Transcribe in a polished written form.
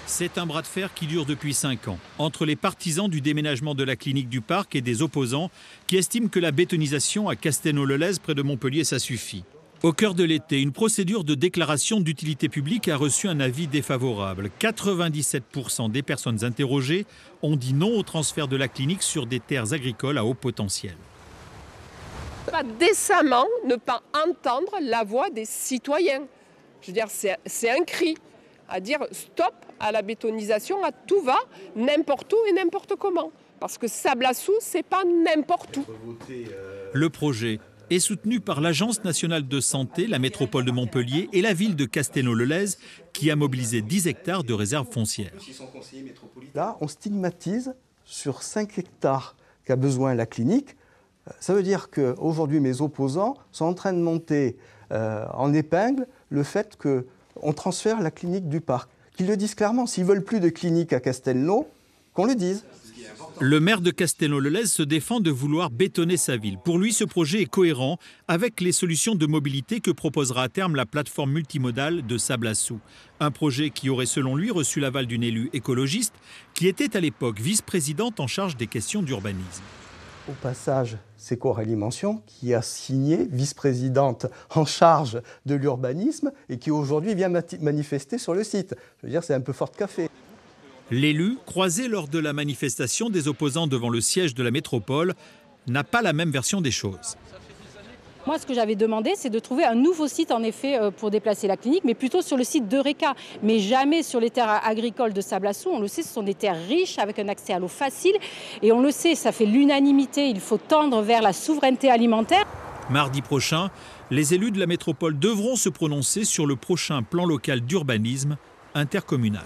C'est un bras de fer qui dure depuis 5 ans, entre les partisans du déménagement de la clinique du Parc et des opposants qui estiment que la bétonisation à Castelnau-le-Lez près de Montpellier, ça suffit. Au cœur de l'été, une procédure de déclaration d'utilité publique a reçu un avis défavorable. 97% des personnes interrogées ont dit non au transfert de la clinique sur des terres agricoles à haut potentiel. Pas décemment ne pas entendre la voix des citoyens. Je veux dire, c'est un cri à dire stop à la bétonisation, à tout va, n'importe où et n'importe comment. Parce que Sablassou, c'est pas n'importe où. Le projet est soutenu par l'Agence nationale de santé, la métropole de Montpellier et la ville de Castelnau-le-Lez qui a mobilisé 10 hectares de réserve foncière. Là, on stigmatise sur 5 hectares qu'a besoin la clinique. Ça veut dire qu'aujourd'hui, mes opposants sont en train de monter en épingle le fait qu'on transfère la clinique du Parc. Qu'ils le disent clairement, s'ils ne veulent plus de clinique à Castelnau, qu'on le dise. Le maire de Castelnau-le-Lez se défend de vouloir bétonner sa ville. Pour lui, ce projet est cohérent avec les solutions de mobilité que proposera à terme la plateforme multimodale de Sablassou. Un projet qui aurait, selon lui, reçu l'aval d'une élue écologiste qui était à l'époque vice-présidente en charge des questions d'urbanisme. Au passage, c'est Coralie Mention qui a signé vice-présidente en charge de l'urbanisme et qui aujourd'hui vient manifester sur le site. Je veux dire, c'est un peu fort de café. L'élu, croisé lors de la manifestation des opposants devant le siège de la métropole, n'a pas la même version des choses. Moi, ce que j'avais demandé, c'est de trouver un nouveau site, en effet, pour déplacer la clinique, mais plutôt sur le site d'Eureka, mais jamais sur les terres agricoles de Sablassou. On le sait, ce sont des terres riches, avec un accès à l'eau facile. Et on le sait, ça fait l'unanimité, il faut tendre vers la souveraineté alimentaire. Mardi prochain, les élus de la métropole devront se prononcer sur le prochain plan local d'urbanisme intercommunal.